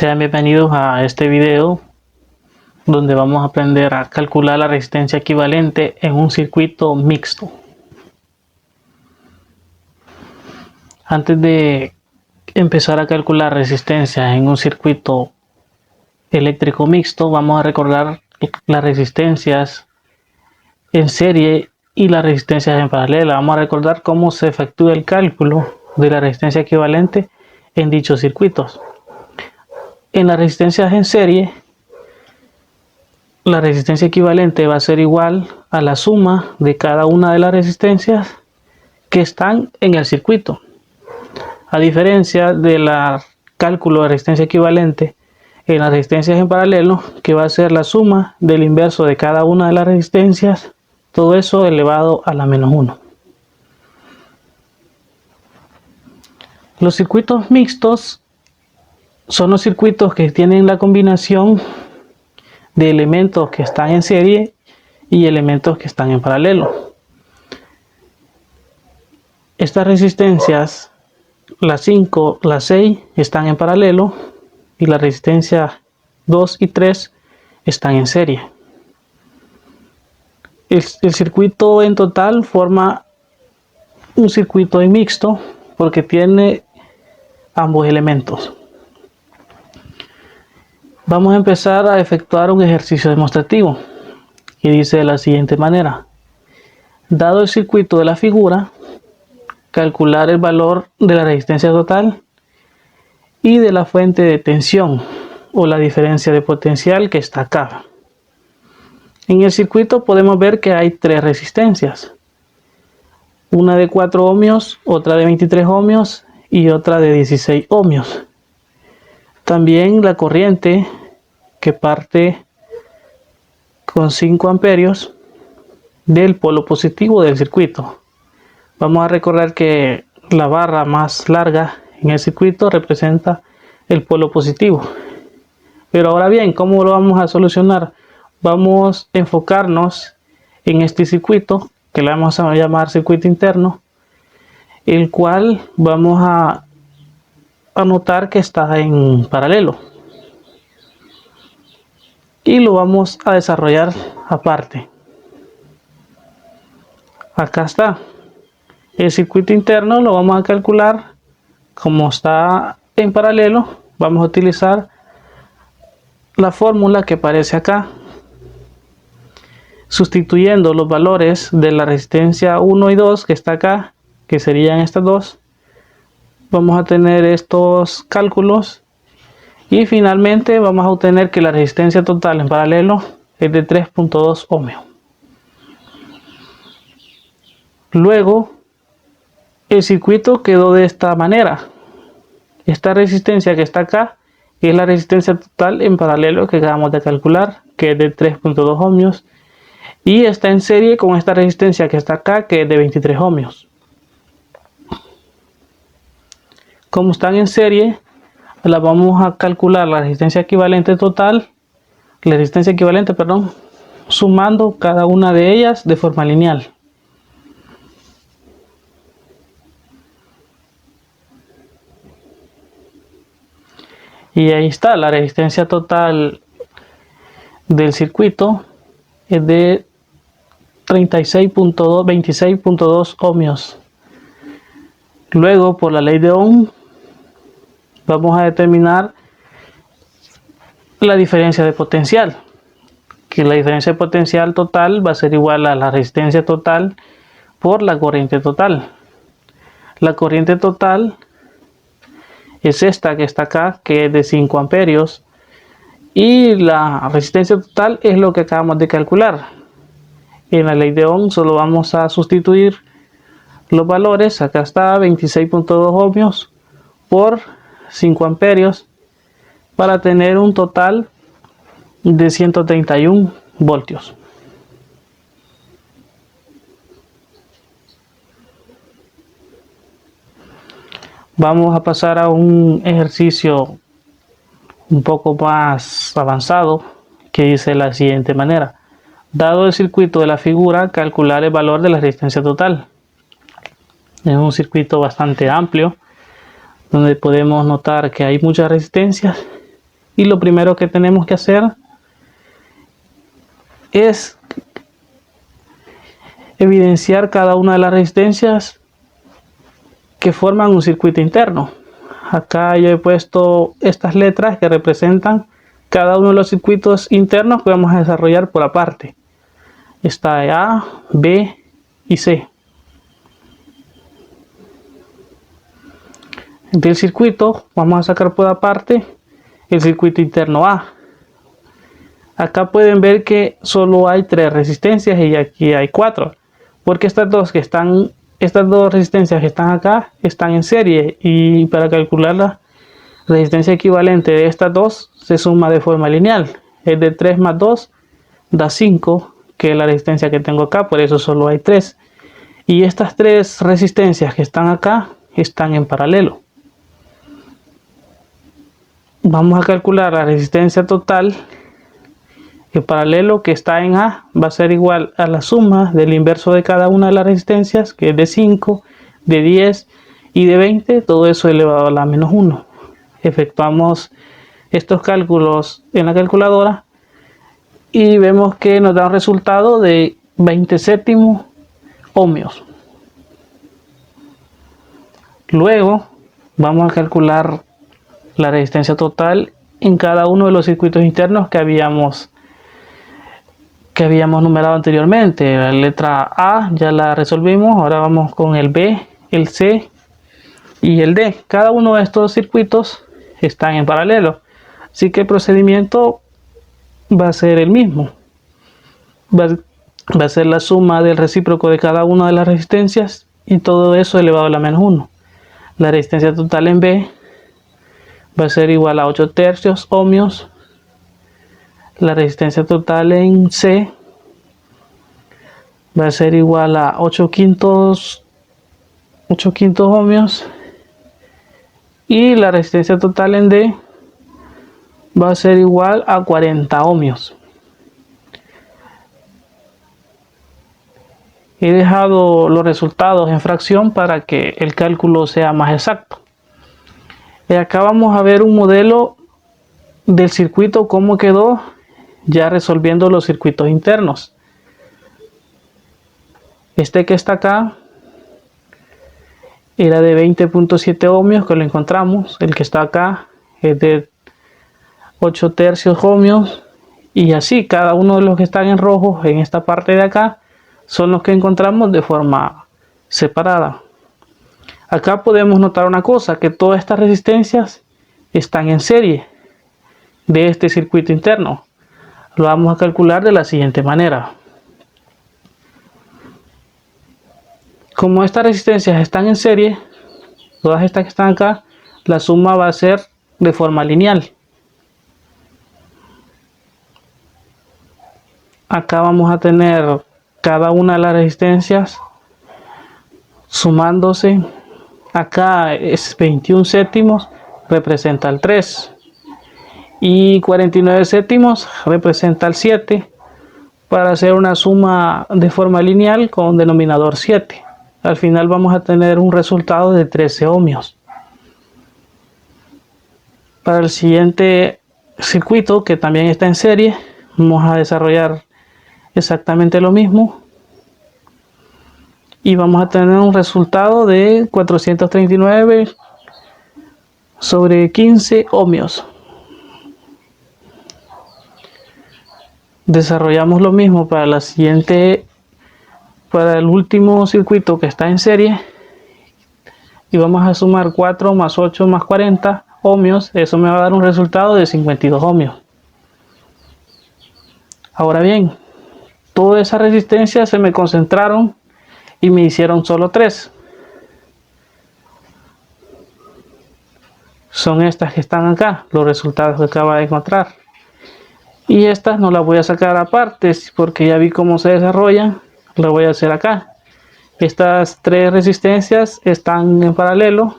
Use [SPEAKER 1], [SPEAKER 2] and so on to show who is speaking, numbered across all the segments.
[SPEAKER 1] Sean bienvenidos a este video donde vamos a aprender a calcular la resistencia equivalente en un circuito mixto. Antes de empezar a calcular resistencia en un circuito eléctrico mixto, vamos a recordar las resistencias en serie y las resistencias en paralela. Vamos a recordar cómo se efectúa el cálculo de la resistencia equivalente en dichos circuitos. En las resistencias en serie, la resistencia equivalente va a ser igual a la suma de cada una de las resistencias que están en el circuito. A diferencia del cálculo de resistencia equivalente en las resistencias en paralelo, que va a ser la suma del inverso de cada una de las resistencias, todo eso elevado a la menos 1. Los circuitos mixtos son los circuitos que tienen la combinación de elementos que están en serie y elementos que están en paralelo. Estas resistencias, las 5, las 6, están en paralelo y las resistencias 2 y 3 están en serie. El circuito en total forma un circuito mixto porque tiene ambos elementos. Vamos a empezar a efectuar un ejercicio demostrativo que dice de la siguiente manera: dado el circuito de la figura, calcular el valor de la resistencia total y de la fuente de tensión o la diferencia de potencial que está acá. En el circuito podemos ver que hay tres resistencias, una de 4 ohmios, otra de 23 ohmios y otra de 16 ohmios. También la corriente que parte con 5 amperios del polo positivo del circuito. Vamos a recordar que la barra más larga en el circuito representa el polo positivo. Pero ahora bien, ¿cómo lo vamos a solucionar? Vamos a enfocarnos en este circuito, que le vamos a llamar circuito interno, el cual vamos a notar que está en paralelo. Y lo vamos a desarrollar aparte. Acá está. El circuito interno lo vamos a calcular como está en paralelo. Vamos a utilizar la fórmula que aparece acá, sustituyendo los valores de la resistencia 1 y 2 que está acá, que serían estas dos. Vamos a tener estos cálculos y finalmente vamos a obtener que la resistencia total en paralelo es de 3.2 ohmios. Luego el circuito quedó de esta manera. Esta resistencia que está acá es la resistencia total en paralelo que acabamos de calcular, que es de 3.2 ohmios, y está en serie con esta resistencia que está acá, que es de 23 ohmios. Como están en serie, la vamos a calcular la resistencia equivalente total, sumando cada una de ellas de forma lineal. Y ahí está, la resistencia total del circuito es de 26.2 ohmios. Luego, por la ley de Ohm, vamos a determinar la diferencia de potencial, que la diferencia de potencial total va a ser igual a la resistencia total por la corriente total. La corriente total es esta que está acá, que es de 5 amperios, y la resistencia total es lo que acabamos de calcular. En la ley de Ohm solo vamos a sustituir los valores. Acá está 26.2 ohmios por 5 amperios para tener un total de 131 voltios. Vamos a pasar a un ejercicio un poco más avanzado que dice de la siguiente manera: dado el circuito de la figura, calcular el valor de la resistencia total. Es un circuito bastante amplio donde podemos notar que hay muchas resistencias y lo primero que tenemos que hacer es evidenciar cada una de las resistencias que forman un circuito interno. Acá yo he puesto estas letras que representan cada uno de los circuitos internos que vamos a desarrollar por aparte. Está A, B y C. Del circuito vamos a sacar por aparte el circuito interno A. Acá pueden ver que solo hay 3 resistencias y aquí hay 4, porque estas dos resistencias que están acá están en serie, y para calcular la resistencia equivalente de estas dos se suma de forma lineal. Es de 3 más 2 da 5, que es la resistencia que tengo acá, por eso solo hay 3. Y estas 3 resistencias que están acá están en paralelo. Vamos a calcular la resistencia total. El paralelo que está en A va a ser igual a la suma del inverso de cada una de las resistencias, que es de 5, de 10 y de 20, todo eso elevado a la menos 1. Efectuamos estos cálculos en la calculadora y vemos que nos da un resultado de 20 séptimos ohmios. Luego vamos a calcular la resistencia total en cada uno de los circuitos internos que habíamos numerado anteriormente. La letra A ya la resolvimos, ahora vamos con el B, el C y el D. Cada uno de estos circuitos están en paralelo, así que el procedimiento va a ser el mismo. Va a ser la suma del recíproco de cada una de las resistencias y todo eso elevado a la menos 1. La resistencia total en B va a ser igual a 8 tercios ohmios. La resistencia total en C va a ser igual a 8 quintos ohmios. Y la resistencia total en D va a ser igual a 40 ohmios. He dejado los resultados en fracción para que el cálculo sea más exacto. Y acá vamos a ver un modelo del circuito, cómo quedó ya resolviendo los circuitos internos. Este que está acá era de 20.7 ohmios, que lo encontramos. El que está acá es de 8 tercios ohmios, y así cada uno de los que están en rojo en esta parte de acá son los que encontramos de forma separada. Acá podemos notar una cosa, que todas estas resistencias están en serie de este circuito interno. Lo vamos a calcular de la siguiente manera. Como estas resistencias están en serie, todas estas que están acá, la suma va a ser de forma lineal. Acá vamos a tener cada una de las resistencias sumándose. Acá es 21 séptimos, representa el 3. Y 49 séptimos representa el 7. Para hacer una suma de forma lineal con denominador 7. Al final vamos a tener un resultado de 13 ohmios. Para el siguiente circuito, que también está en serie, vamos a desarrollar exactamente lo mismo. Y vamos a tener un resultado de 439 sobre 15 ohmios. Desarrollamos lo mismo para el último circuito que está en serie, y vamos a sumar 4 más 8 más 40 ohmios. Eso me va a dar un resultado de 52 ohmios. Ahora bien, todas esas resistencias se me concentraron y me hicieron solo 3. Son estas que están acá, los resultados que acabo de encontrar. Y estas no las voy a sacar aparte porque ya vi cómo se desarrollan. Lo voy a hacer acá. Estas 3 resistencias están en paralelo.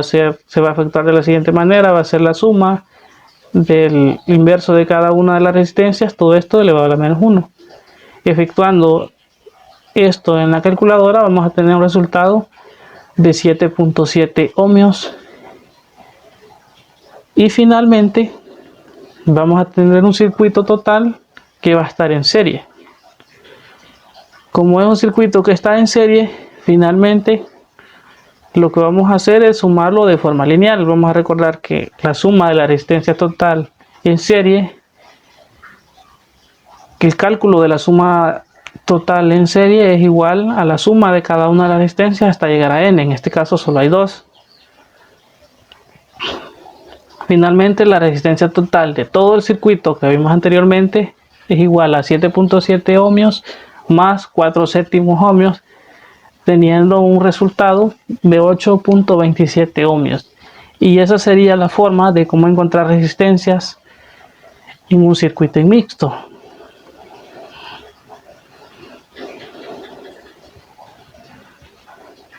[SPEAKER 1] Se va a efectuar de la siguiente manera. Va a ser la suma del inverso de cada una de las resistencias. Todo esto elevado a la menos 1. Efectuando esto en la calculadora vamos a tener un resultado de 7.7 ohmios. Y finalmente vamos a tener un circuito total que va a estar en serie. Como es un circuito que está en serie, finalmente lo que vamos a hacer es sumarlo de forma lineal. Vamos a recordar que la suma de la resistencia total en serie, que el cálculo de la suma total en serie es igual a la suma de cada una de las resistencias hasta llegar a n. En este caso solo hay 2. Finalmente, la resistencia total de todo el circuito que vimos anteriormente es igual a 7.7 ohmios más 4 séptimos ohmios, teniendo un resultado de 8.27 ohmios. Y esa sería la forma de cómo encontrar resistencias en un circuito mixto.